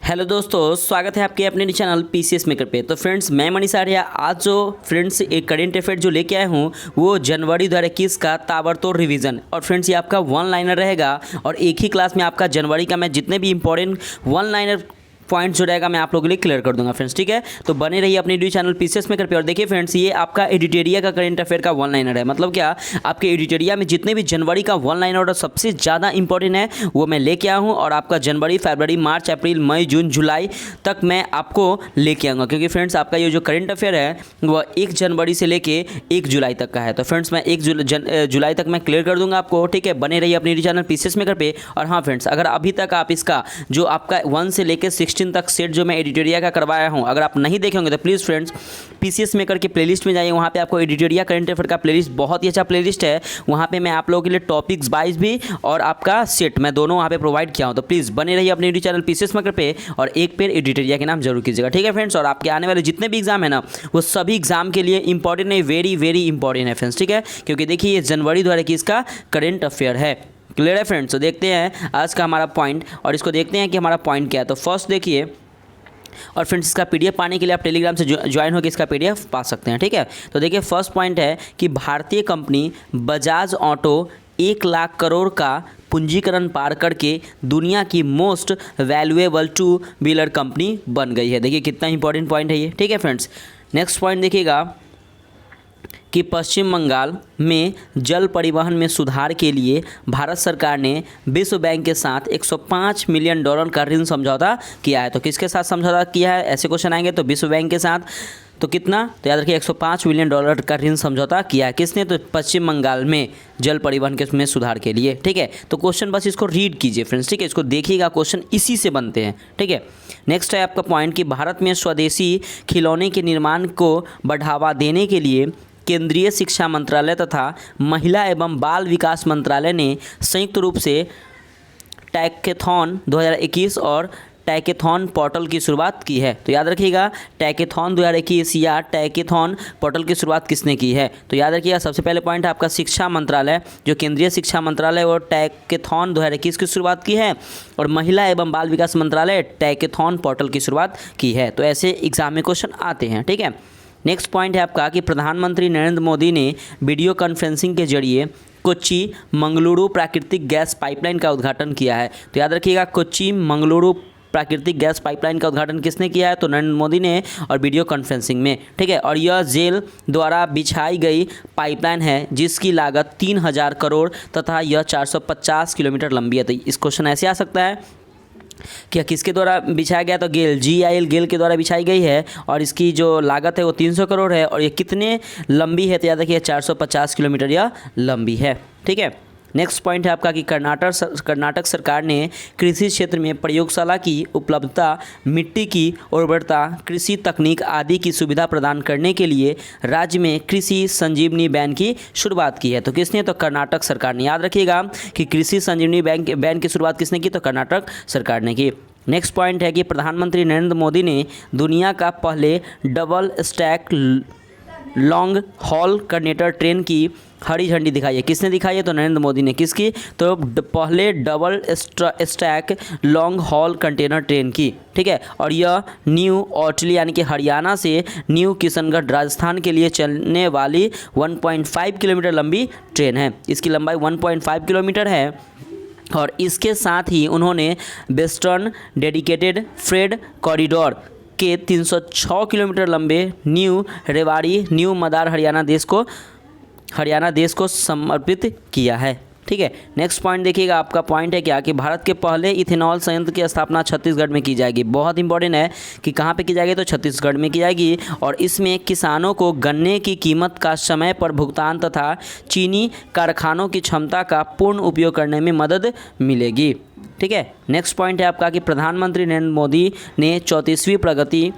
Hello दोस्तों, स्वागत है आपके अपने चैनल पीसीएस मेकर पे। तो फ्रेंड्स, मैं मनीष आर्या आज जो फ्रेंड्स एक करंट अफेयर जो लेके आया हूँ वो जनवरी 2021 का ताबड़तोड़ रिवीजन। और फ्रेंड्स, ये आपका वन लाइनर रहेगा और एक ही क्लास में आपका जनवरी का मैं जितने भी इंपॉर्टेंट वन लाइनर पॉइंट जो रहेगा मैं आप लोगों के लिए क्लियर कर दूंगा फ्रेंड्स। ठीक है, तो बने रहिए अपने यूट्यूब चैनल पीसीएस मेकर पे। और देखिए फ्रेंड्स, ये आपका एडिटोरिया का करंट अफेयर का वन लाइनर है। मतलब क्या, आपके एडिटोरिया में जितने भी जनवरी का वन लाइनर और सबसे ज़्यादा इंपॉर्टेंट है वो मैं लेके आया हूँ। और आपका जनवरी, फरवरी, मार्च, अप्रैल, मई, जून, जुलाई तक मैं आपको लेके आऊँगा। क्योंकि फ्रेंड्स, आपका ये जो करंट अफेयर है वह 1 जनवरी से लेके 1 जुलाई तक का है। तो फ्रेंड्स, मैं 1 जुलाई तक मैं क्लियर कर दूंगा आपको। ठीक है, बने रहिए अपने यूट्यूब चैनल पीसीएस मेकर पे। और हाँ फ्रेंड्स, अगर अभी तक आप इसका जो आपका 1 से लेकर 16 तक सेट जो मैं एडिटोरिया का करवाया हूं, अगर आप नहीं देखे होंगे तो प्लीज़ फ्रेंड्स पीसीएस मेकर के प्लेलिस्ट में जाइए। वहां पे आपको एडिटोरिया करंट अफेयर का प्लेलिस्ट बहुत ही अच्छा प्लेलिस्ट है। वहां पे मैं आप लोगों के लिए टॉपिक्स वाइज भी और आपका सेट मैं दोनों वहां पे प्रोवाइड किया हूं। तो प्लीज़ बने रहिए अपने यूट्यूब चैनल पीसीएस मेकर पे और एक पेड़ एडिटोरिया के नाम जरूर कीजिएगा। ठीक है फ्रेंड्स, और आपके आने वाले जितने भी एग्जाम है ना वो सभी एग्जाम के लिए इंपॉर्टेंट है, वेरी वेरी इंपॉर्टेंट है फ्रेंड्स। ठीक है, क्योंकि देखिए ये जनवरी 2021 का करंट अफेयर है। क्लियर है फ्रेंड्स? तो देखते हैं आज का हमारा पॉइंट और इसको देखते हैं कि हमारा पॉइंट क्या है। तो फर्स्ट देखिए, और फ्रेंड्स इसका पीडीएफ पाने के लिए आप टेलीग्राम से ज्वाइन होकर इसका पीडीएफ पा सकते हैं। ठीक है, तो देखिए फर्स्ट पॉइंट है कि भारतीय कंपनी बजाज ऑटो 1 लाख करोड़ का पूंजीकरण पार करके दुनिया की मोस्ट वैल्यूएबल 2 व्हीलर कंपनी बन गई है। देखिए कितना इंपॉर्टेंट पॉइंट है ये। ठीक है फ्रेंड्स, नेक्स्ट पॉइंट देखिएगा कि पश्चिम बंगाल में जल परिवहन में सुधार के लिए भारत सरकार ने विश्व बैंक के साथ $105 मिलियन का ऋण समझौता किया है। तो किसके साथ समझौता किया है, ऐसे क्वेश्चन आएंगे तो विश्व बैंक के साथ। तो कितना, तो याद रखिए $105 मिलियन का ऋण समझौता किया है। किसने, तो पश्चिम बंगाल में जल परिवहन के में सुधार के लिए। ठीक है, तो क्वेश्चन बस इसको रीड कीजिए फ्रेंड्स। ठीक है, इसको देखिएगा, क्वेश्चन इसी से बनते हैं। ठीक है, नेक्स्ट है आपका पॉइंट कि भारत में स्वदेशी खिलौने के निर्माण को बढ़ावा देने के लिए केंद्रीय शिक्षा मंत्रालय तथा महिला एवं बाल विकास मंत्रालय ने संयुक्त रूप से टैकेथॉन 2021 और टैकेथॉन पोर्टल की शुरुआत की है। तो याद रखिएगा टैकेथॉन 2021 या टैकेथॉन पोर्टल की शुरुआत किसने की है। तो याद रखिएगा सबसे पहले पॉइंट आपका शिक्षा मंत्रालय, जो केंद्रीय शिक्षा मंत्रालय वो टैकेथॉन 2021 की शुरुआत की है। और महिला एवं बाल विकास मंत्रालय टैकेथॉन पोर्टल की शुरुआत की है। तो ऐसे एग्जाम में क्वेश्चन आते हैं। ठीक है, नेक्स्ट पॉइंट है आपका कि प्रधानमंत्री नरेंद्र मोदी ने वीडियो कॉन्फ्रेंसिंग के जरिए कोच्चि मंगलुरु प्राकृतिक गैस पाइपलाइन का उद्घाटन किया है। तो याद रखिएगा कोच्चि मंगलुरु प्राकृतिक गैस पाइपलाइन का उद्घाटन किसने किया है, तो नरेंद्र मोदी ने, और वीडियो कॉन्फ्रेंसिंग में। ठीक है, और यह जेल द्वारा बिछाई गई पाइपलाइन है जिसकी लागत 3000 करोड़ तथा यह 450 किलोमीटर लंबी है। तो इस क्वेश्चन ऐसे आ सकता है क्या, किसके द्वारा बिछाया गया, तो गेल GIL गेल के द्वारा बिछाई गई है और इसकी जो लागत है वो 300 करोड़ है। और ये कितने लंबी है, तो याद रखिए 450 किलोमीटर यह लंबी है। ठीक है, नेक्स्ट पॉइंट है आपका कि कर्नाटक सरकार ने कृषि क्षेत्र में प्रयोगशाला की उपलब्धता, मिट्टी की उर्वरता, कृषि तकनीक आदि की सुविधा प्रदान करने के लिए राज्य में कृषि संजीवनी बैन की शुरुआत की है। तो किसने, तो कर्नाटक सरकार ने। याद रखिएगा कि कृषि संजीवनी बैन की शुरुआत किसने की, तो कर्नाटक सरकार ने की। नेक्स्ट पॉइंट है कि प्रधानमंत्री नरेंद्र मोदी ने दुनिया का पहले double stack long haul container train की हरी झंडी दिखाई है। किसने दिखाई है, तो नरेंद्र मोदी ने। किसकी, तो पहले double stack long haul container train की। ठीक है, और यह न्यू औटली यानी कि हरियाणा से न्यू किशनगढ़ राजस्थान के लिए चलने वाली 1.5 किलोमीटर लंबी ट्रेन है। इसकी लंबाई 1.5 किलोमीटर है। और इसके साथ ही उन्होंने वेस्टर्न डेडिकेटेड फ्रेट कॉरिडोर के 306 किलोमीटर लंबे न्यू रेवाड़ी न्यू मदार हरियाणा देश को समर्पित किया है। ठीक है, नेक्स्ट पॉइंट देखिएगा, आपका पॉइंट है क्या कि भारत के पहले इथेनॉल संयंत्र की स्थापना छत्तीसगढ़ में की जाएगी। बहुत इंपॉर्टेंट है कि कहाँ पे की जाएगी, तो छत्तीसगढ़ में की जाएगी। और इसमें किसानों को गन्ने की कीमत का समय पर भुगतान तथा चीनी कारखानों की क्षमता का पूर्ण उपयोग करने में मदद मिलेगी। ठीक है, नेक्स्ट पॉइंट है आपका कि प्रधानमंत्री नरेंद्र मोदी ने 34वीं प्रगति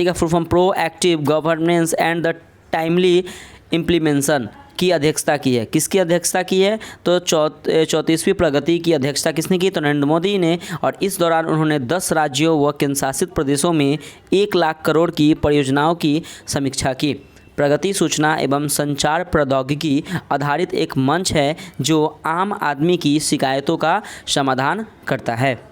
का full form proactive governance and the timely implementation की अध्यक्षता की है। किसकी अध्यक्षता की है, तो 34वीं प्रगति की अध्यक्षता किसने की, तो नरेंद्र मोदी ने। और इस दौरान उन्होंने 10 राज्यों व केंद्रशासित प्रदेशों में 1 लाख करोड़ की परियोजनाओं की समीक्षा की। प्रगति सूचना एवं संचार प्रौद्योगिकी आधारित एक मंच है जो आम आदमी की शिकायतों का समाधान करता है।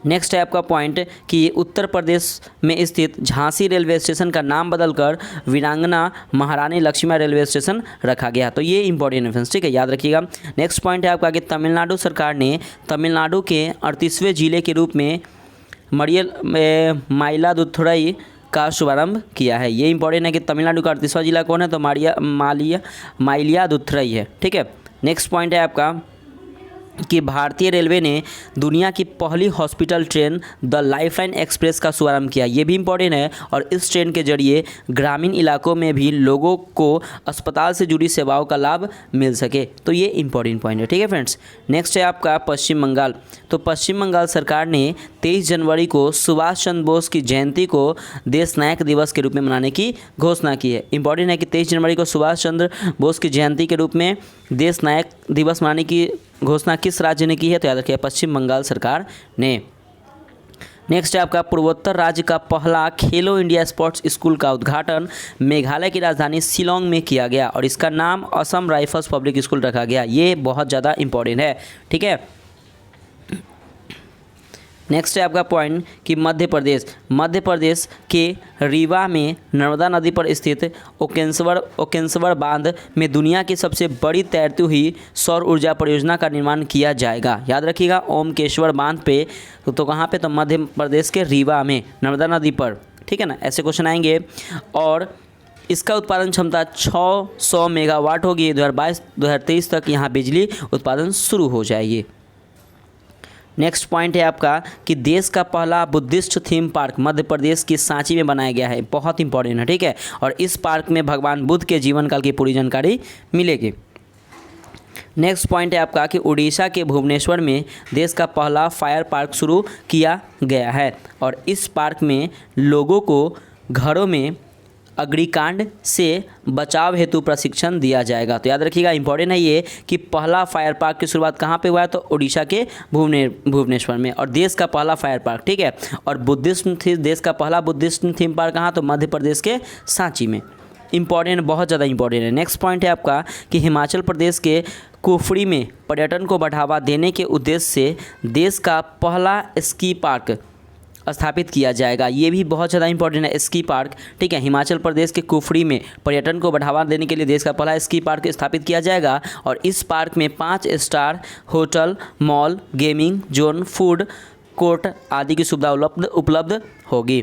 नेक्स्ट है आपका पॉइंट कि उत्तर प्रदेश में स्थित झांसी रेलवे स्टेशन का नाम बदलकर वीरांगना महारानी लक्ष्मीबाई रेलवे स्टेशन रखा गया। तो ये इंपॉर्टेंट है फ्रेंड्स, ठीक है, याद रखिएगा। नेक्स्ट पॉइंट है आपका कि तमिलनाडु सरकार ने तमिलनाडु के 38वें जिले के रूप में माइलादुथुरई का शुभारंभ किया है। ये इंपॉर्टेंट है कि तमिलनाडु का 38वां जिला कौन है, तो माइलादुथुरई है, ठीक है। नेक्स्ट पॉइंट है आपका कि भारतीय रेलवे ने दुनिया की पहली hospital train the lifeline express का शुभारंभ किया। ये भी इंपॉर्टेंट है, और इस ट्रेन के जरिए ग्रामीण इलाकों में भी लोगों को अस्पताल से जुड़ी सेवाओं का लाभ मिल सके। तो ये इंपॉर्टेंट पॉइंट है, ठीक है फ्रेंड्स। नेक्स्ट है आपका पश्चिम बंगाल। तो पश्चिम बंगाल सरकार ने 23 जनवरी को सुभाष चंद्र बोस की जयंती को देश नायक दिवस के रूप में मनाने की घोषणा की है। इंपॉर्टेंट है कि 23 जनवरी को सुभाष चंद्र बोस की जयंती के रूप में देश नायक दिवस मनाने की घोषणा किस राज्य ने की है, तो याद रखिए पश्चिम बंगाल सरकार ने। नेक्स्ट है आपका पूर्वोत्तर राज्य का पहला खेलो इंडिया स्पोर्ट्स स्कूल का उद्घाटन मेघालय की राजधानी शिलोंग में किया गया, और इसका नाम असम राइफल्स पब्लिक स्कूल रखा गया। ये बहुत ज़्यादा इंपॉर्टेंट है, ठीक है। नेक्स्ट है आपका पॉइंट कि मध्य प्रदेश के रीवा में नर्मदा नदी पर स्थित ओकेंसवर बांध में दुनिया की सबसे बड़ी तैरती हुई सौर ऊर्जा परियोजना का निर्माण किया जाएगा। याद रखिएगा ओमकेश्वर बांध पे, तो कहाँ पे, तो मध्य प्रदेश के रीवा में नर्मदा नदी पर, ठीक है ना, ऐसे क्वेश्चन आएंगे। और इसका उत्पादन क्षमता 600 मेगावाट होगी। 2022-2023 तक यहाँ बिजली उत्पादन शुरू हो जाएगी। नेक्स्ट पॉइंट है आपका कि देश का पहला Buddhist theme park Madhya Pradesh की सांची में बनाया गया है। बहुत इंपॉर्टेंट है, ठीक है। और इस पार्क में भगवान बुद्ध के जीवन काल की पूरी जानकारी मिलेगी। नेक्स्ट पॉइंट है आपका कि उड़ीसा के भुवनेश्वर में देश का पहला फायर पार्क शुरू किया गया है, और इस पार्क में लोगों को घरों में अग्निकांड से बचाव हेतु प्रशिक्षण दिया जाएगा। तो याद रखिएगा इंपॉर्टेंट है ये कि पहला फायर पार्क की शुरुआत कहाँ पे हुआ है, तो उड़ीसा के भुवनेश्वर में, और देश का पहला फायर पार्क, ठीक है। और देश का पहला बुद्धिस्ट थीम पार्क कहाँ, तो मध्य प्रदेश के सांची में। इंपॉर्टेंट, बहुत ज़्यादा इंपॉर्टेंट है। नेक्स्ट पॉइंट है आपका कि हिमाचल प्रदेश के कुफरी में पर्यटन को बढ़ावा देने के उद्देश्य से देश का पहला स्की पार्क स्थापित किया जाएगा। ये भी बहुत ज़्यादा इंपॉर्टेंट है, स्की पार्क, ठीक है। हिमाचल प्रदेश के कुफरी में पर्यटन को बढ़ावा देने के लिए देश का पहला स्की पार्क स्थापित किया जाएगा, और इस पार्क में 5 star hotel, mall, gaming zone, food court आदि की सुविधा उपलब्ध होगी,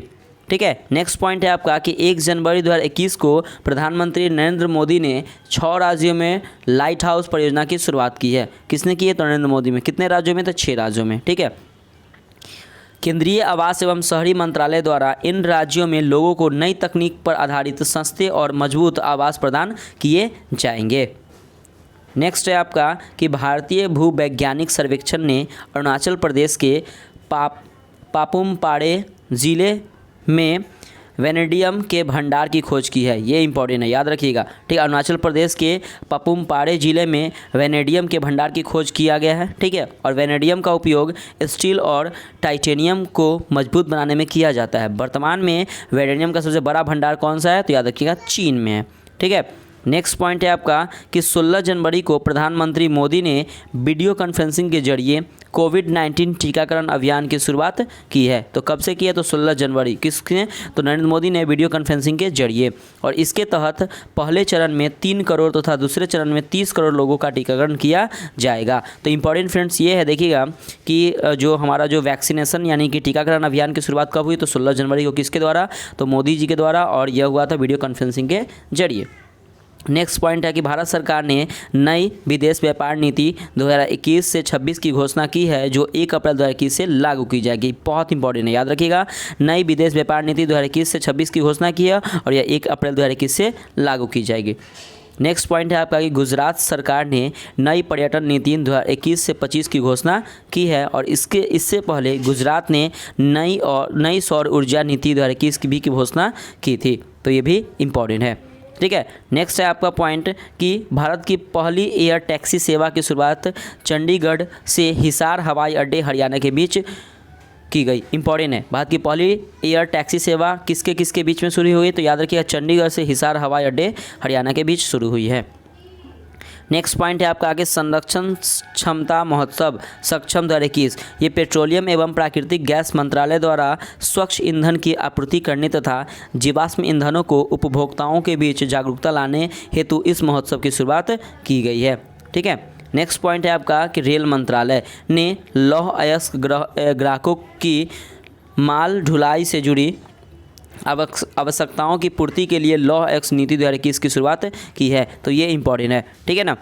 ठीक है। नेक्स्ट पॉइंट है आपका कि 1 जनवरी 2021 को प्रधानमंत्री नरेंद्र मोदी ने 6 राज्यों में लाइट हाउस परियोजना की शुरुआत की है। किसने की है, तो नरेंद्र मोदी में। कितने राज्यों में, तो 6 राज्यों में, ठीक है। केंद्रीय आवास एवं शहरी मंत्रालय द्वारा इन राज्यों में लोगों को नई तकनीक पर आधारित सस्ते और मजबूत आवास प्रदान किए जाएंगे। नेक्स्ट है आपका कि भारतीय भूवैज्ञानिक सर्वेक्षण ने अरुणाचल प्रदेश के पापुमपारे जिले में वेनेडियम के भंडार की खोज की है। ये इंपॉर्टेंट है, याद रखिएगा, ठीक है। अरुणाचल प्रदेश के पापुमपारे जिले में वेनेडियम के भंडार की खोज किया गया है, ठीक है। और वेनेडियम का उपयोग स्टील और टाइटेनियम को मजबूत बनाने में किया जाता है। वर्तमान में वेनेडियम का सबसे बड़ा भंडार कौन सा है, तो याद रखिएगा चीन में है, ठीक है। नेक्स्ट पॉइंट है आपका कि 16 जनवरी को प्रधानमंत्री मोदी ने वीडियो कॉन्फ्रेंसिंग के जरिए कोविड-19 टीकाकरण अभियान की शुरुआत की है। तो कब से की है, तो 16 जनवरी। किसने, तो नरेंद्र मोदी ने वीडियो कॉन्फ्रेंसिंग के जरिए, और इसके तहत पहले चरण में 3 करोड़ तथा दूसरे चरण में 30 करोड़ लोगों का टीकाकरण किया जाएगा। तो इंपॉर्टेंट फ्रेंड्स ये है, देखिएगा कि जो हमारा जो वैक्सीनेशन यानी कि टीकाकरण अभियान की शुरुआत कब हुई, तो 16 जनवरी को। किसके द्वारा, तो मोदी जी के द्वारा, और यह हुआ था वीडियो कॉन्फ्रेंसिंग के जरिए। नेक्स्ट पॉइंट है कि भारत सरकार ने नई विदेश व्यापार नीति 2021 से 26 की घोषणा की है, जो 1 अप्रैल 2021 से लागू की जाएगी। बहुत इंपॉर्टेंट है, याद रखिएगा, नई विदेश व्यापार नीति 2021 से 26 की घोषणा की है, और यह 1 अप्रैल 2021 से लागू की जाएगी। नेक्स्ट पॉइंट है आपका कि गुजरात सरकार ने नई पर्यटन नीति 2021 से 25 की घोषणा की है, और इससे पहले गुजरात ने नई सौर ऊर्जा नीति 2021 की घोषणा की थी। तो ये भी इम्पॉर्टेंट है, ठीक है। नेक्स्ट है आपका पॉइंट कि भारत की पहली एयर टैक्सी सेवा की शुरुआत चंडीगढ़ से हिसार हवाई अड्डे हरियाणा के बीच की गई। इंपॉर्टेंट है, भारत की पहली एयर टैक्सी सेवा किसके बीच में शुरू हुई, तो याद रखिएगा चंडीगढ़ से हिसार हवाई अड्डे हरियाणा के बीच शुरू हुई है। नेक्स्ट पॉइंट है आपका आगे संरक्षण क्षमता महोत्सव सक्षम 2021। ये पेट्रोलियम एवं प्राकृतिक गैस मंत्रालय द्वारा स्वच्छ ईंधन की आपूर्ति करने तथा जीवाश्म ईंधनों को उपभोक्ताओं के बीच जागरूकता लाने हेतु इस महोत्सव की शुरुआत की गई है। ठीक है। नेक्स्ट पॉइंट है आपका कि रेल मंत्रालय ने लौह अयस्क ग्राहकों की माल ढुलाई से जुड़ी आवश्यकताओं की पूर्ति के लिए लौह अयस्क नीति 2021 की शुरुआत की है। तो ये इंपॉर्टेंट है। ठीक है ना।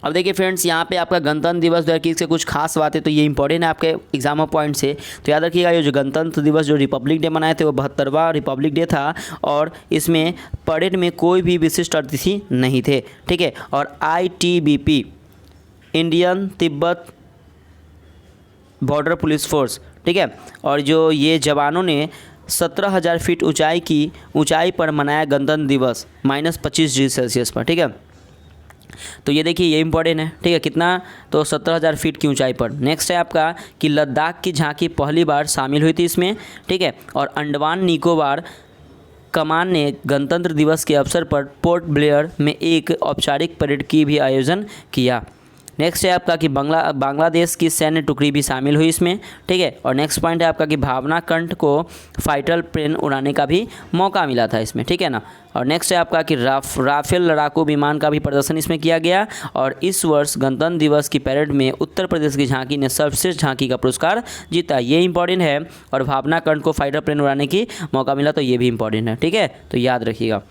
अब देखिए फ्रेंड्स, यहाँ पे आपका गणतंत्र दिवस 2021 के कुछ खास बातें, तो ये इंपॉर्टेंट है आपके एग्जाम पॉइंट से। तो याद रखिएगा, ये जो गणतंत्र दिवस जो रिपब्लिक डे मनाए थे वो 72वां रिपब्लिक डे था और इसमें परेड में कोई भी विशिष्ट अतिथि नहीं थे। ठीक है। और ITBP Indian Tibet border police force, ठीक है, और जो ये जवानों ने 17,000 फीट ऊंचाई पर मनाया गणतंत्र दिवस -25 डिग्री सेल्सियस पर। ठीक है। तो ये देखिए, ये इंपॉर्टेंट है। ठीक है। कितना? तो 17,000 फीट की ऊंचाई पर। नेक्स्ट है आपका कि लद्दाख की झांकी पहली बार शामिल हुई थी इसमें। ठीक है। और अंडमान निकोबार कमान ने गणतंत्र दिवस के अवसर पर पोर्ट ब्लेयर में एक औपचारिक परेड की भी आयोजन किया। नेक्स्ट है आपका कि बांग्लादेश की सैन्य टुकड़ी भी शामिल हुई इसमें। ठीक है। और नेक्स्ट पॉइंट है आपका कि भावना कंठ को फाइटर प्लेन उड़ाने का भी मौका मिला था इसमें। ठीक है ना। और नेक्स्ट है आपका कि राफेल लड़ाकू विमान का भी प्रदर्शन इसमें किया गया। और इस वर्ष गणतंत्र दिवस की परेड में उत्तर प्रदेश की झांकी ने सर्वश्रेष्ठ झांकी का पुरस्कार जीता। ये इंपॉर्टेंट है। और भावना कंठ को फाइटर प्लेन उड़ाने की मौका मिला, तो ये भी इंपॉर्टेंट है। ठीक है। तो याद रखिएगा।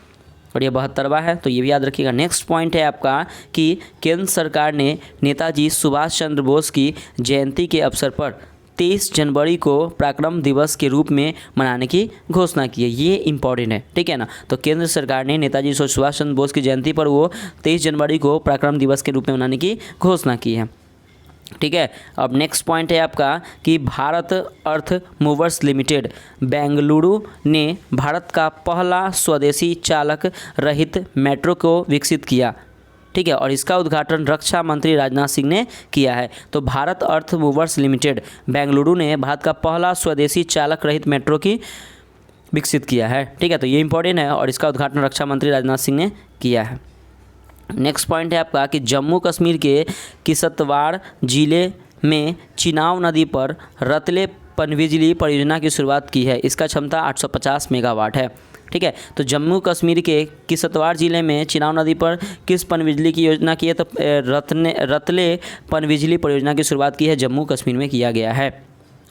और ये 72वां है, तो ये भी याद रखिएगा। नेक्स्ट पॉइंट है आपका कि केंद्र सरकार ने नेताजी सुभाष चंद्र बोस की जयंती के अवसर पर 23 जनवरी को पराक्रम दिवस के रूप में मनाने की घोषणा की है। ये इंपॉर्टेंट है। ठीक है ना। तो केंद्र सरकार ने नेताजी सुभाष चंद्र बोस की जयंती पर वो 23 जनवरी को पराक्रम दिवस के रूप में मनाने की घोषणा की है। ठीक है। अब नेक्स्ट पॉइंट है आपका कि भारत अर्थ मूवर्स लिमिटेड बेंगलुरु ने भारत का पहला स्वदेशी चालक रहित मेट्रो को विकसित किया। ठीक है। और इसका उद्घाटन रक्षा मंत्री राजनाथ सिंह ने किया है। तो भारत अर्थ मूवर्स लिमिटेड बेंगलुरु ने भारत का पहला स्वदेशी चालक रहित मेट्रो की विकसित किया है। ठीक है। तो ये इंपॉर्टेंट है और इसका उद्घाटन रक्षा मंत्री राजनाथ सिंह ने किया है। नेक्स्ट पॉइंट है आपका कि जम्मू कश्मीर के किश्तवाड़ जिले में चिनाब नदी पर रतले पनबिजली परियोजना की शुरुआत की है। इसका क्षमता 850 मेगावाट है। ठीक है। तो जम्मू कश्मीर के किश्तवाड़ जिले में चिनाब नदी पर किस पनबिजली की योजना की है? तो रतले पनबिजली परियोजना की शुरुआत की है, जम्मू कश्मीर में किया गया है।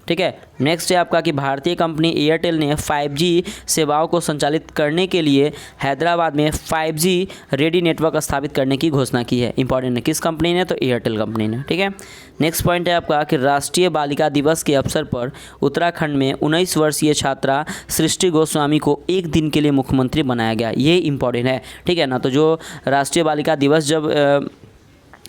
ठीक है। नेक्स्ट है आपका कि भारतीय कंपनी एयरटेल ने 5G सेवाओं को संचालित करने के लिए हैदराबाद में 5G रेडी नेटवर्क स्थापित करने की घोषणा की है। इंपॉर्टेंट है। किस कंपनी ने? तो एयरटेल कंपनी ने। ठीक है। नेक्स्ट पॉइंट है आपका कि राष्ट्रीय बालिका दिवस के अवसर पर उत्तराखंड में 19 वर्षीय छात्रा सृष्टि गोस्वामी को एक दिन के लिए मुख्यमंत्री बनाया गया। ये इंपॉर्टेंट है। ठीक है ना। तो जो राष्ट्रीय बालिका दिवस जब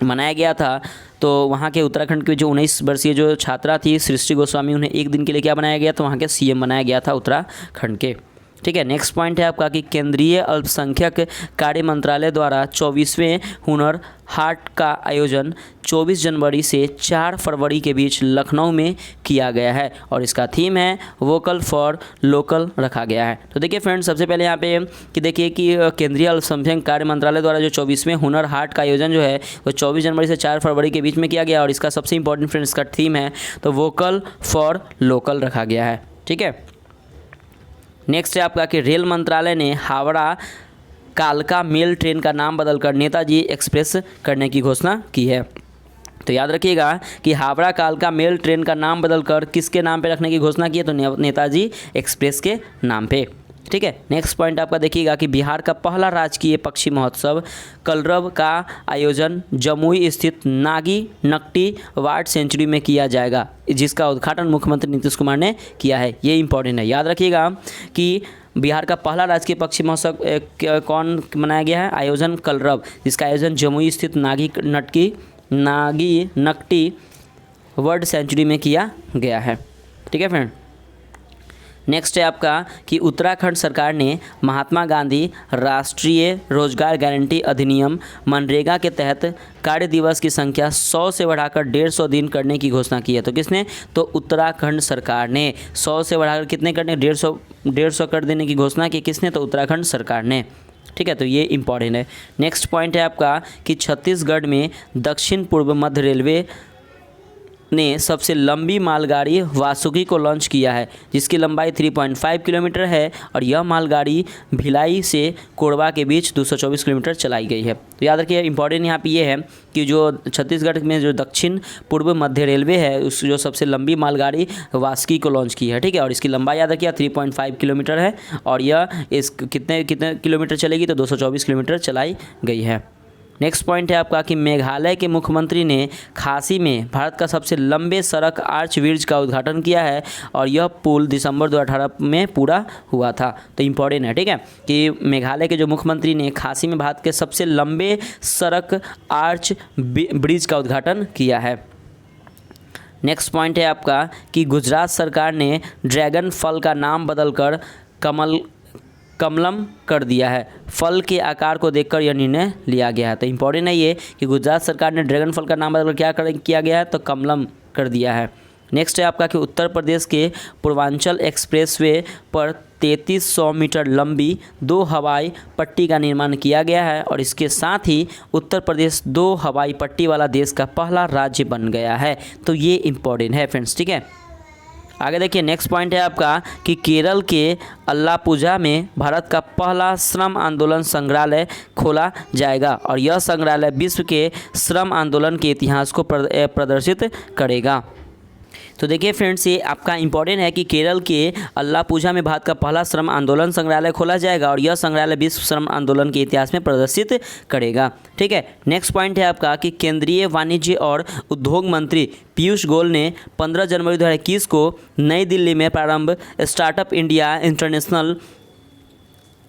मनाया गया था तो वहाँ के उत्तराखंड की जो 19 वर्षीय जो छात्रा थी सृष्टि गोस्वामी, उन्हें एक दिन के लिए क्या बनाया गया? तो वहाँ के CM बनाया गया था उत्तराखंड के। ठीक है। नेक्स्ट पॉइंट है आपका कि केंद्रीय अल्पसंख्यक कार्य मंत्रालय द्वारा 24वें हुनर हाट का आयोजन 24 जनवरी से 4 फरवरी के बीच लखनऊ में किया गया है और इसका थीम है वोकल फॉर लोकल रखा गया है। तो देखिए फ्रेंड्स, सबसे पहले यहाँ पे कि देखिए कि केंद्रीय अल्पसंख्यक कार्य मंत्रालय द्वारा जो 24वें हुनर हाट का आयोजन जो है वो 24 जनवरी से 4 फरवरी के बीच में किया गया और इसका सबसे इंपॉर्टेंट फ्रेंड्स का थीम है तो वोकल फॉर लोकल रखा गया है। ठीक है। नेक्स्ट है आपका कि रेल मंत्रालय ने हावड़ा कालका मेल ट्रेन का नाम बदलकर नेताजी एक्सप्रेस करने की घोषणा की है। तो याद रखिएगा कि हावड़ा कालका मेल ट्रेन का नाम बदलकर किसके नाम पे रखने की घोषणा की है? तो नेताजी एक्सप्रेस के नाम पे। ठीक है। नेक्स्ट पॉइंट आपका देखिएगा कि बिहार का पहला राजकीय पक्षी महोत्सव कलरव का आयोजन जमुई स्थित नागी नकटी वार्ड सेंचुरी में किया जाएगा, जिसका उद्घाटन मुख्यमंत्री नीतीश कुमार ने किया है। ये इंपॉर्टेंट है। याद रखिएगा कि बिहार का पहला राजकीय पक्षी महोत्सव कौन मनाया गया है? आयोजन कलरव, जिसका आयोजन जमुई स्थित नागी नकटी वर्ल्ड सेंचुरी में किया गया है। ठीक है फ्रेंड। नेक्स्ट है आपका कि उत्तराखंड सरकार ने महात्मा गांधी राष्ट्रीय रोजगार गारंटी अधिनियम मनरेगा के तहत कार्य दिवस की संख्या 100 से बढ़ाकर 150 दिन करने की घोषणा की है। तो किसने? तो उत्तराखंड सरकार ने 100 से बढ़ाकर कितने करने? 150 कर देने की घोषणा की। किसने? तो उत्तराखंड सरकार ने। ठीक है, तो ये इंपॉर्टेंट है। नेक्स्ट पॉइंट है आपका कि छत्तीसगढ़ में दक्षिण पूर्व मध्य रेलवे ने सबसे लंबी मालगाड़ी वासुकी को लॉन्च किया है, जिसकी लंबाई 3.5 किलोमीटर है और यह मालगाड़ी भिलाई से कोरबा के बीच 224 किलोमीटर चलाई गई है। तो याद रखिए, इंपॉर्टेंट यहाँ पे ये है कि जो छत्तीसगढ़ में जो दक्षिण पूर्व मध्य रेलवे है उस जो सबसे लंबी मालगाड़ी वासुकी को लॉन्च की है, ठीक है, और इसकी लंबाई याद रखिए 3.5 किलोमीटर है और यह इस कितने कितने किलोमीटर चलेगी, तो 224 किलोमीटर चलाई गई है। नेक्स्ट पॉइंट है आपका कि मेघालय के मुख्यमंत्री ने खासी में भारत का सबसे लंबे सड़क आर्च ब्रिज का उद्घाटन किया है और यह पुल दिसंबर 2018 में पूरा हुआ था। तो इम्पॉर्टेंट है, ठीक है, कि मेघालय के जो मुख्यमंत्री ने खासी में भारत के सबसे लंबे सड़क आर्च ब्रिज का उद्घाटन किया है। नेक्स्ट पॉइंट है आपका कि गुजरात सरकार ने ड्रैगन फल का नाम बदलकर कमलम कर दिया है। फल के आकार को देखकर यह निर्णय लिया गया है। तो इम्पॉर्टेंट है ये कि गुजरात सरकार ने ड्रैगन फल का नाम बदलकर किया गया है, तो कमलम कर दिया है। नेक्स्ट है आपका कि उत्तर प्रदेश के पूर्वांचल एक्सप्रेसवे पर 3300 मीटर लंबी 2 हवाई पट्टी का निर्माण किया गया है और इसके साथ ही उत्तर प्रदेश 2 हवाई पट्टी वाला देश का पहला राज्य बन गया है। तो ये इम्पॉर्टेंट है फ्रेंड्स, ठीक है। आगे देखिए, नेक्स्ट पॉइंट है आपका कि केरल के अल्लापुझा में भारत का पहला श्रम आंदोलन संग्रहालय खोला जाएगा और यह संग्रहालय विश्व के श्रम आंदोलन के इतिहास को प्रदर्शित करेगा। तो देखिए फ्रेंड्स, ये आपका इंपॉर्टेंट है कि केरल के अल्लापुझा में भारत का पहला श्रम आंदोलन संग्रहालय खोला जाएगा और यह संग्रहालय विश्व श्रम आंदोलन के इतिहास में प्रदर्शित करेगा, ठीक है। नेक्स्ट पॉइंट है आपका कि केंद्रीय वाणिज्य और उद्योग मंत्री पीयूष गोयल ने 15 जनवरी 2021 को नई दिल्ली में प्रारंभ स्टार्टअप इंडिया इंटरनेशनल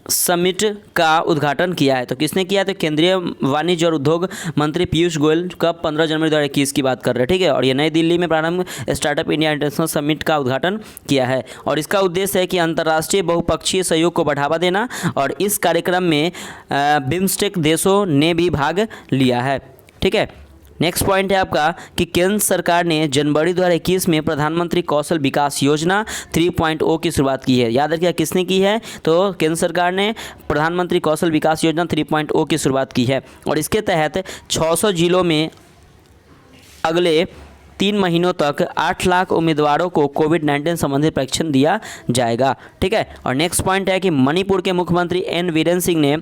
समिट का उद्घाटन किया है। तो किसने किया? तो केंद्रीय वाणिज्य और उद्योग मंत्री पीयूष गोयल कब 15 जनवरी 2021 की बात कर रहे हैं, ठीक है। और ये नई दिल्ली में प्रारंभ स्टार्टअप इंडिया इंटरनेशनल समिट का उद्घाटन किया है और इसका उद्देश्य है कि अंतर्राष्ट्रीय बहुपक्षीय सहयोग को बढ़ावा देना और इस कार्यक्रम में बिम्स्टेक देशों ने भी भाग लिया है, ठीक है। नेक्स्ट पॉइंट है आपका कि केंद्र सरकार ने जनवरी 2021 में प्रधानमंत्री कौशल विकास योजना 3.0 की शुरुआत की है। याद रखिए किसने की है? तो केंद्र सरकार ने प्रधानमंत्री कौशल विकास योजना 3.0 की शुरुआत की है और इसके तहत 600 जिलों में अगले 3 महीनों तक 8 लाख उम्मीदवारों को कोविड-19 संबंधित परीक्षण दिया जाएगा, ठीक है। और नेक्स्ट पॉइंट है कि मणिपुर के मुख्यमंत्री एन बीरेन सिंह ने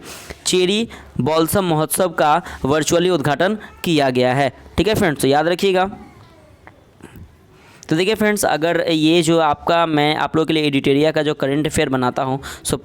चेरी ब्लॉसम महोत्सव का वर्चुअली उद्घाटन किया गया है, ठीक है फ्रेंड्स, तो याद रखिएगा। तो देखिए फ्रेंड्स, अगर ये जो आपका मैं आप लोगों के लिए एडिटोरिया का जो करंट अफेयर बनाता हूँ सो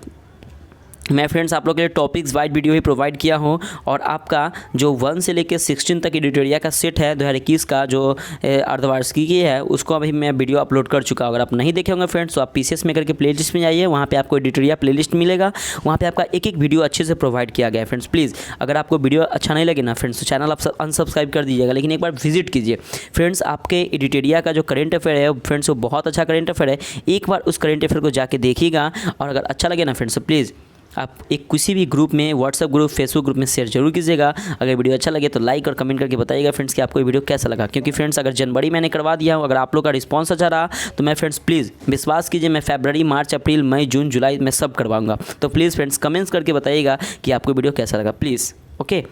मैं फ्रेंड्स आप लोग के लिए टॉपिक्स वाइज वीडियो ही प्रोवाइड किया हूँ और आपका जो 1 से लेकर 16 तक एडिटोरिया का सेट है 2021 का जो अर्धवार्षिकी है उसको अभी मैं वीडियो अपलोड कर चुका हूँ। अगर आप नहीं देखे होंगे फ्रेंड्स तो आप पीसीएस मेकर के प्लेलिस्ट में जाइए, वहाँ पे आपको एडिटोरिया प्लेलिस्ट मिलेगा, वहाँ पे आपका एक एक वीडियो अच्छे से प्रोवाइड किया गया है। फ्रेंड्स प्लीज़ अगर आपको वीडियो अच्छा नहीं लगे ना फ्रेंड्स तो चैनल आप अनसब्सक्राइब कर दीजिएगा, लेकिन एक बार विजिट कीजिए। फ्रेंड्स आपके एडिटोरिया का जो करेंट अफेयर है फ्रेंड्स वो बहुत अच्छा करेंट अफेयर है, एक बार उस करेंट अफेयर को जाके देखिएगा और अगर अच्छा लगे ना फ्रेंड्स तो प्लीज़ आप एक किसी भी ग्रुप में, व्हाट्सएप ग्रुप, फेसबुक ग्रुप में शेयर जरूर कीजिएगा। अगर वीडियो अच्छा लगे तो लाइक और कमेंट करके बताइएगा फ्रेंड्स कि आपको ये वीडियो कैसा लगा, क्योंकि फ्रेंड्स अगर जनवरी मैंने करवा दिया हूँ, अगर आप लोग का रिस्पांस अच्छा रहा तो मैं फ्रेंड्स प्लीज़ विश्वास कीजिए मैं फरवरी, मार्च, अप्रैल, मई, जून, जुलाई में सब करवाऊँगा। तो प्लीज़ फ्रेंड्स कमेंट्स करके बताइएगा कि आपको वीडियो कैसा लगा प्लीज़, ओके।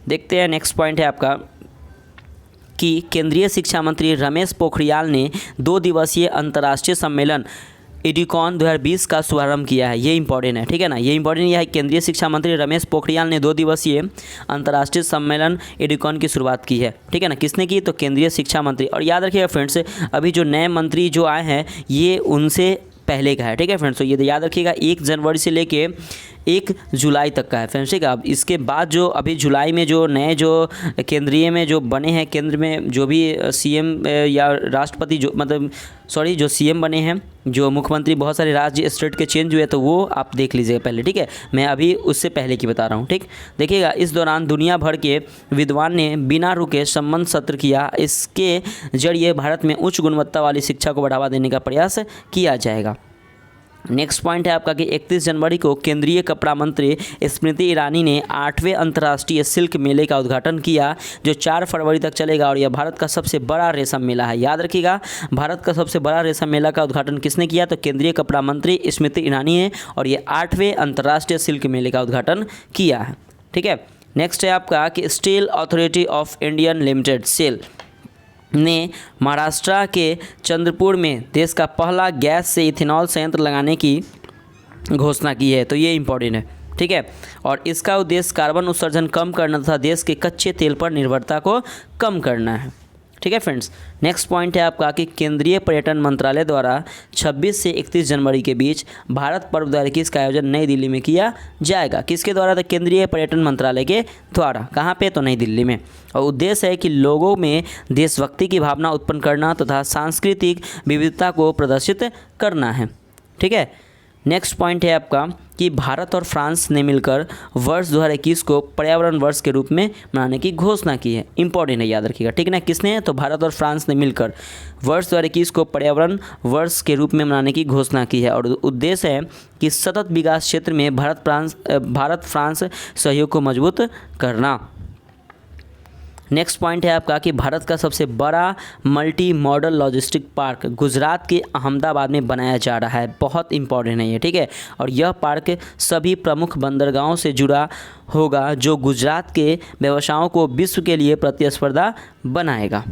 देखते हैं नेक्स्ट पॉइंट है आपका कि केंद्रीय शिक्षा मंत्री रमेश पोखरियाल ने 2 दिवसीय अंतर्राष्ट्रीय सम्मेलन एडुकॉन 2020 का शुभारंभ किया है। ये इंपॉर्टेंट है, ठीक है ना, ये इंपॉर्टेंट यह है। केंद्रीय शिक्षा मंत्री रमेश पोखरियाल ने 2 दिवसीय अंतर्राष्ट्रीय सम्मेलन एडुकॉन की शुरुआत की है, ठीक है ना। किसने की? तो केंद्रीय शिक्षा मंत्री। और याद रखिएगा फ्रेंड्स अभी जो नए मंत्री जो आए हैं ये उनसे पहले का है, ठीक है फ्रेंड्स, तो ये याद रखिएगा 1 जनवरी से लेके 1 जुलाई तक का है फ्रेंड्स, ठीक है। अब इसके बाद जो अभी जुलाई में जो नए जो केंद्रीय में जो बने हैं, केंद्र में जो भी सीएम या राष्ट्रपति जो मतलब जो सीएम बने हैं, जो मुख्यमंत्री, बहुत सारे राज्य स्टेट के चेंज हुए तो वो आप देख लीजिएगा पहले, ठीक है। मैं अभी उससे पहले की बता रहा हूँ, ठीक। देखिएगा इस दौरान दुनिया भर के विद्वान ने बिना रुके संबंध सत्र किया। इसके जरिए भारत में उच्च गुणवत्ता वाली शिक्षा को बढ़ावा देने का प्रयास किया जाएगा। नेक्स्ट पॉइंट है आपका कि 31 जनवरी को केंद्रीय कपड़ा मंत्री स्मृति ईरानी ने 8वें अंतर्राष्ट्रीय सिल्क मेले का उद्घाटन किया, जो 4 फरवरी तक चलेगा और यह भारत का सबसे बड़ा रेशम मेला है। याद रखिएगा, भारत का सबसे बड़ा रेशम मेला का उद्घाटन किसने किया? तो केंद्रीय कपड़ा मंत्री स्मृति ईरानी ने, और ये 8वें अंतर्राष्ट्रीय सिल्क मेले का उद्घाटन किया है। ठीक है, नेक्स्ट है आपका कि steel authority of Indian limited SAIL ने महाराष्ट्र के चंद्रपुर में देश का पहला गैस से इथेनॉल संयंत्र लगाने की घोषणा की है। तो ये इम्पोर्टेंट है। ठीक है, और इसका उद्देश्य कार्बन उत्सर्जन कम करना तथा देश के कच्चे तेल पर निर्भरता को कम करना है। ठीक है फ्रेंड्स, नेक्स्ट पॉइंट है आपका कि केंद्रीय पर्यटन मंत्रालय द्वारा 26 से 31 जनवरी के बीच भारत पर्व 2021 का आयोजन नई दिल्ली में किया जाएगा। किसके द्वारा? तो केंद्रीय पर्यटन मंत्रालय के द्वारा। कहाँ पे? तो नई दिल्ली में। और उद्देश्य है कि लोगों में देशभक्ति की भावना उत्पन्न करना तथा सांस्कृतिक विविधता को प्रदर्शित करना है। ठीक है, नेक्स्ट पॉइंट है आपका कि भारत और फ्रांस ने मिलकर वर्ष 2021 को पर्यावरण वर्ष के रूप में मनाने की घोषणा की है। इंपॉर्टेंट है, याद रखिएगा। ठीक है ना, किसने? तो भारत और फ्रांस ने मिलकर वर्ष 2021 को पर्यावरण वर्ष के रूप में मनाने की घोषणा की है, और उद्देश्य है कि सतत विकास क्षेत्र में भारत फ्रांस सहयोग को मजबूत करना। नेक्स्ट पॉइंट है आपका कि भारत का सबसे बड़ा multi modal logistic park Gujarat के अहमदाबाद में बनाया जा रहा है। बहुत इंपॉर्टेंट है ये। ठीक है, और यह पार्क सभी प्रमुख बंदरगाहों से जुड़ा होगा, जो गुजरात के व्यवसायों को विश्व के लिए प्रतिस्पर्धा बनाएगा।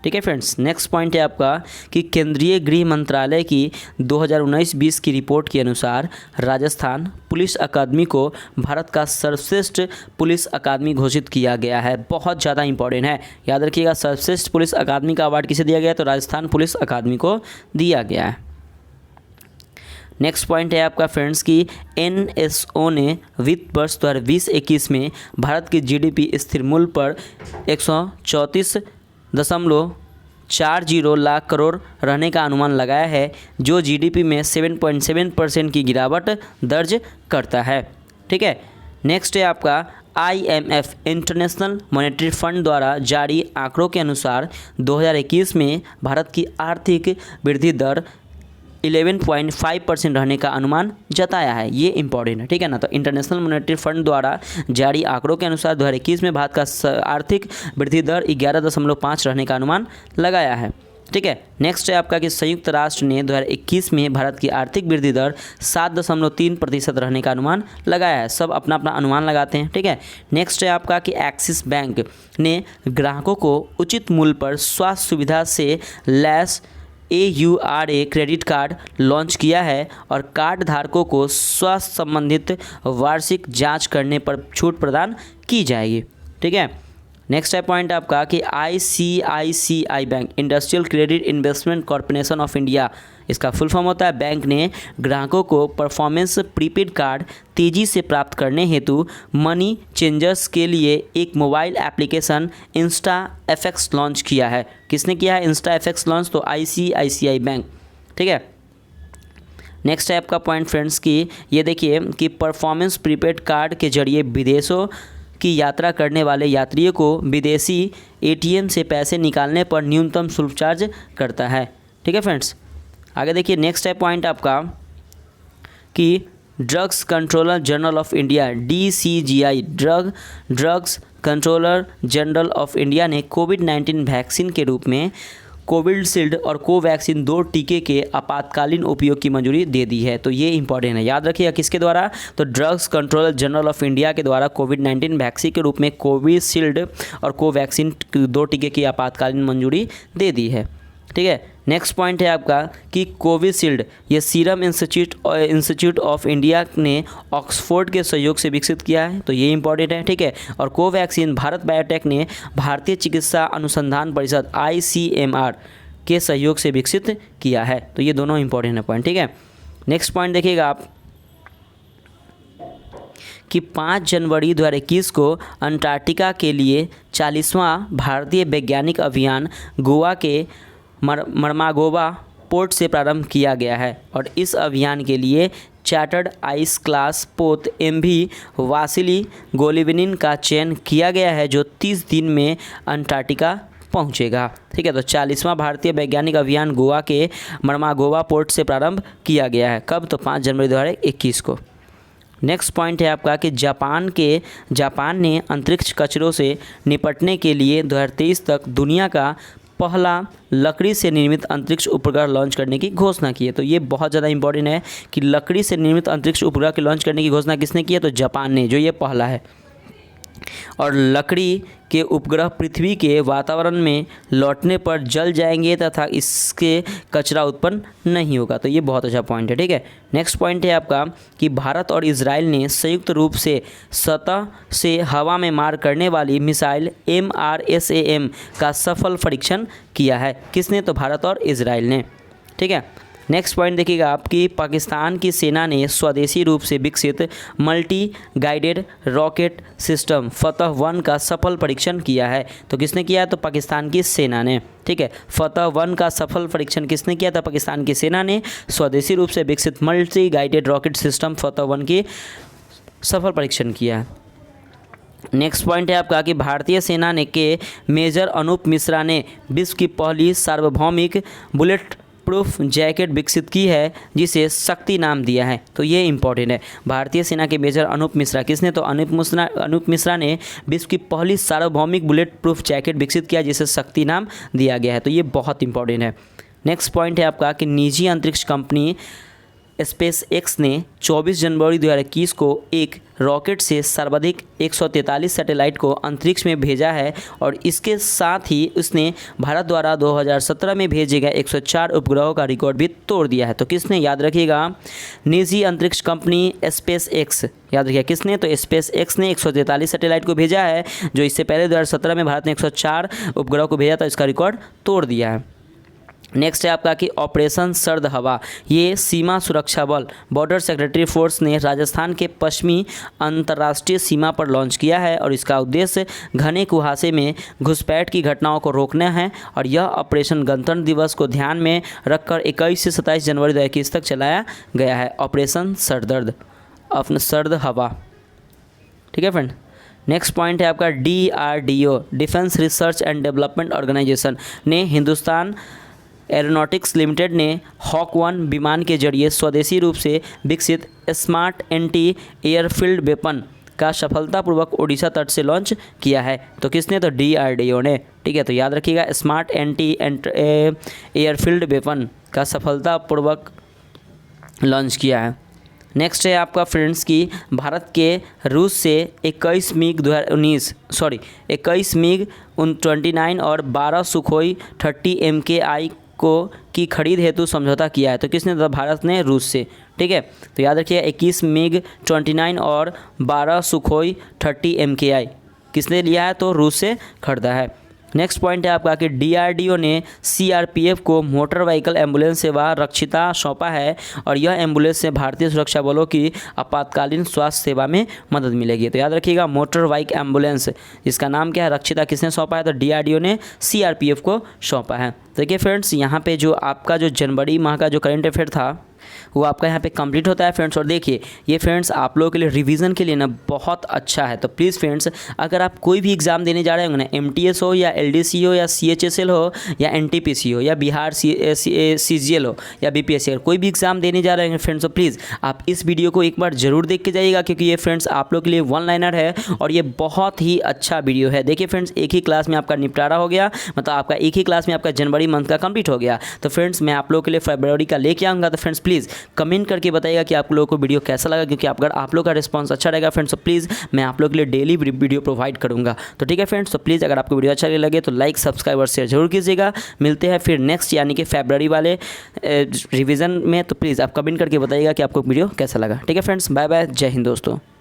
ठीक है फ्रेंड्स, नेक्स्ट पॉइंट है आपका कि केंद्रीय गृह मंत्रालय की 2019-20 की रिपोर्ट के अनुसार राजस्थान पुलिस अकादमी को भारत का सर्वश्रेष्ठ पुलिस अकादमी घोषित किया गया है। बहुत ज़्यादा इंपॉर्टेंट है, याद रखिएगा। सर्वश्रेष्ठ पुलिस अकादमी का अवार्ड किसे दिया गया? तो राजस्थान पुलिस अकादमी को दिया गया है। नेक्स्ट पॉइंट है आपका फ्रेंड्स कि NSO ने वित्त वर्ष 2020-21 में भारत की GDP स्थिर मूल्य पर 134.40 लाख करोड़ रहने का अनुमान लगाया है, जो GDP में 7.7% की गिरावट दर्ज करता है। ठीक है, नेक्स्ट है आपका IMF इंटरनेशनल मॉनेटरी फंड द्वारा जारी आंकड़ों के अनुसार 2021 में भारत की आर्थिक वृद्धि दर 11.5% रहने का अनुमान जताया है। ये इंपॉर्टेंट है। ठीक है ना, तो इंटरनेशनल मॉनेटरी फंड द्वारा जारी आंकड़ों के अनुसार 2021 में भारत का आर्थिक वृद्धि दर 11.5 रहने का अनुमान लगाया है। ठीक है, नेक्स्ट है आपका कि संयुक्त राष्ट्र ने 2021 में भारत की आर्थिक वृद्धि दर 7.3% रहने का अनुमान लगाया है। सब अपना अपना अनुमान लगाते हैं। ठीक है, नेक्स्ट है आपका कि एक्सिस बैंक ने ग्राहकों को उचित मूल्य पर स्वास्थ्य सुविधा से lace AURA credit card launch किया है, और कार्ड धारकों को स्वास्थ्य संबंधित वार्षिक जांच करने पर छूट प्रदान की जाएगी। ठीक है, नेक्स्ट है पॉइंट आपका कि ICICI bank industrial credit investment corporation of India, इसका फुल फॉर्म होता है, बैंक ने ग्राहकों को परफॉर्मेंस प्रीपेड कार्ड तेज़ी से प्राप्त करने हेतु मनी चेंजर्स के लिए एक मोबाइल एप्लीकेशन InstaFX लॉन्च किया है। किसने किया है InstaFX लॉन्च? तो ICICI बैंक। ठीक है, नेक्स्ट है आपका पॉइंट फ्रेंड्स कि ये देखिए कि परफॉर्मेंस प्रीपेड कार्ड के जरिए विदेशों की यात्रा करने वाले यात्रियों को विदेशी ATM से पैसे निकालने पर न्यूनतम शुल्क चार्ज करता है। ठीक है फ्रेंड्स, आगे देखिए। नेक्स्ट है पॉइंट आपका कि drugs controller general of India DCGI drugs controller general of India ने कोविड-19 वैक्सीन के रूप में कोविशील्ड और कोवैक्सीन 2 टीके के आपातकालीन उपयोग की मंजूरी दे दी है। तो ये इंपॉर्टेंट है, याद रखिएगा। किसके द्वारा? तो drugs controller general of India के द्वारा कोविड-19 वैक्सीन के रूप में कोविशील्ड और कोवैक्सीन 2 टीके की आपातकालीन मंजूरी दे दी है। ठीक है, नेक्स्ट पॉइंट है आपका कि कोविशील्ड ये सीरम इंस्टीट्यूट ऑफ इंडिया ने ऑक्सफोर्ड के सहयोग से विकसित किया है। तो ये इंपॉर्टेंट है। ठीक है, और कोवैक्सीन भारत बायोटेक ने भारतीय चिकित्सा अनुसंधान परिषद ICMR के सहयोग से विकसित किया है। तो ये दोनों इंपॉर्टेंट है पॉइंट। ठीक है, नेक्स्ट पॉइंट देखिएगा आप कि 5 जनवरी 2021 को अंटार्कटिका के लिए 40वां भारतीय वैज्ञानिक अभियान गोवा के मर्मागोवा पोर्ट से प्रारंभ किया गया है, और इस अभियान के लिए चार्टर्ड आइस क्लास पोत MV वासिली गोलिविनिन का चयन किया गया है, जो 30 दिन में अंटार्कटिका पहुंचेगा। ठीक है, तो 40वां भारतीय वैज्ञानिक अभियान गोवा के मर्मागोवा पोर्ट से प्रारंभ किया गया है। कब? तो 5 जनवरी 2021 को। नेक्स्ट पॉइंट है आपका कि जापान ने अंतरिक्ष कचरों से निपटने के लिए 2023 तक दुनिया का पहला लकड़ी से निर्मित अंतरिक्ष उपग्रह लॉन्च करने की घोषणा की है। तो ये बहुत ज़्यादा इंपॉर्टेंट है कि लकड़ी से निर्मित अंतरिक्ष उपग्रह के लॉन्च करने की घोषणा किसने की है? तो जापान ने, जो ये पहला है। और लकड़ी के उपग्रह पृथ्वी के वातावरण में लौटने पर जल जाएंगे तथा इसके कचरा उत्पन्न नहीं होगा। तो ये बहुत अच्छा पॉइंट है। ठीक है, नेक्स्ट पॉइंट है आपका कि भारत और इजराइल ने संयुक्त रूप से सतह से हवा में मार करने वाली मिसाइल MRSAM का सफल परीक्षण किया है। किसने? तो भारत और इजराइल ने। ठीक है, नेक्स्ट पॉइंट देखिएगा आपकी पाकिस्तान की सेना ने स्वदेशी रूप से विकसित मल्टी गाइडेड रॉकेट सिस्टम फतह-1 का सफल परीक्षण किया है। तो किसने किया? तो पाकिस्तान की सेना ने। ठीक है, फतह-1 का सफल परीक्षण किसने किया था? पाकिस्तान की सेना ने स्वदेशी रूप से विकसित मल्टी गाइडेड रॉकेट सिस्टम फतह-1 की सफल परीक्षण किया है। नेक्स्ट पॉइंट है आपका कि भारतीय सेना ने के मेजर अनूप मिश्रा ने विश्व की पहली सार्वभौमिक बुलेट प्रूफ जैकेट विकसित की है जिसे शक्ति नाम दिया है। तो ये इंपॉर्टेंट है। भारतीय सेना के मेजर अनूप मिश्रा किसने? तो अनूप मिश्रा ने विश्व की पहली सार्वभौमिक बुलेट प्रूफ जैकेट विकसित किया जिसे शक्ति नाम दिया गया है। तो ये बहुत इंपॉर्टेंट है। नेक्स्ट पॉइंट है आपका कि निजी अंतरिक्ष कंपनी स्पेस एक्स ने 24 जनवरी 2021 को एक रॉकेट से सर्वाधिक 143 सैटेलाइट को अंतरिक्ष में भेजा है और इसके साथ ही उसने भारत द्वारा 2017 में भेजे गए 104 उपग्रहों का रिकॉर्ड भी तोड़ दिया है। तो किसने? याद रखिएगा, निजी अंतरिक्ष कंपनी स्पेस एक्स। याद रखिएगा किसने? तो स्पेस एक्स ने 143 सैटेलाइट को भेजा है, जो इससे पहले 2017 में भारत ने 104 उपग्रहों को भेजा था, इसका रिकॉर्ड तोड़ दिया है। नेक्स्ट है आपका कि ऑपरेशन सर्द हवा, ये सीमा सुरक्षा बल बॉर्डर सेक्रेटरी फोर्स ने राजस्थान के पश्चिमी अंतर्राष्ट्रीय सीमा पर लॉन्च किया है और इसका उद्देश्य घने कुहासे में घुसपैठ की घटनाओं को रोकना है। और यह ऑपरेशन गणतंत्र दिवस को ध्यान में रखकर 21 से 27 जनवरी 2021 तक चलाया गया है। ऑपरेशन सर्द हवा। ठीक है फ्रेंड। नेक्स्ट पॉइंट है आपका DRDO defence research and development organisation ने हिंदुस्तान एरोनॉटिक्स लिमिटेड ने हॉक-1 विमान के जरिए स्वदेशी रूप से विकसित स्मार्ट एंटी एयरफील्ड वेपन का सफलतापूर्वक ओडिशा तट से लॉन्च किया है। तो किसने? तो DRDO ने। ठीक है, तो याद रखिएगा स्मार्ट एंटी एयरफील्ड वेपन का सफलतापूर्वक लॉन्च किया है। नेक्स्ट है आपका फ्रेंड्स की भारत के रूस से 21 मिग 29 और 12 सुखोई 30 MKI की खरीद हेतु समझौता किया है। तो किसने? तो भारत ने रूस से। ठीक है, तो याद रखिए 21 मिग 29 और 12 सुखोई 30 MKI किसने लिया है? तो रूस से खरीदा है। नेक्स्ट पॉइंट है आपका कि DRDO ने CRPF को मोटर व्हीकल एम्बुलेंस सेवा रक्षिता सौंपा है और यह एम्बुलेंस से भारतीय सुरक्षा बलों की आपातकालीन स्वास्थ्य सेवा में मदद मिलेगी। तो याद रखिएगा मोटर व्हीकल एम्बुलेंस, जिसका नाम क्या है? रक्षिता। किसने सौंपा है? तो DRDO ने CRPF को सौंपा है। देखिए फ्रेंड्स, यहाँ पे जो आपका जो जनवरी माह का जो करंट अफेयर था वो आपका यहाँ पे कंप्लीट होता है फ्रेंड्स। और देखिए ये फ्रेंड्स आप लोगों के लिए रिवीजन के लिए ना बहुत अच्छा है। तो प्लीज़ फ्रेंड्स, अगर आप कोई भी एग्ज़ाम देने जा रहे होंगे ना, MTS हो या LDC हो या CHSL हो या NTPC हो या बिहार CGL हो या BPSC, कोई भी एग्ज़ाम देने जा रहे हैं फ्रेंड्स, तो प्लीज़ आप इस वीडियो को एक बार ज़रूर देख के जाइएगा, क्योंकि ये फ्रेंड्स आप लोग के लिए वन लाइनर है और ये बहुत ही अच्छा वीडियो है। देखिए फ्रेंड्स, एक ही क्लास में आपका निपटारा हो गया, मतलब आपका एक ही क्लास में आपका जनवरी मंथ का कंप्लीट हो गया। तो फ्रेंड्स मैं आप लोगों के लिए फरवरी का लेके आऊँगा। तो फ्रेंड्स प्लीज़ कमेंट करके बताइएगा कि आप लोगों को वीडियो कैसा लगा, क्योंकि अगर आप लोग का रिस्पांस अच्छा रहेगा फ्रेंड्स तो प्लीज़ मैं आप लोगों के लिए डेली वीडियो प्रोवाइड करूंगा। तो ठीक है फ्रेंड्स, तो प्लीज़ अगर आपको वीडियो अच्छा लगे तो लाइक, सब्सक्राइब और शेयर जरूर कीजिएगा। मिलते हैं फिर नेक्स्ट यानी कि फरवरी वाले रिवीजन में। तो प्लीज़ आप कमेंट करके बताइएगा कि आपको वीडियो कैसा लगा। ठीक है फ्रेंड्स, बाय बाय, जय हिंद दोस्तों।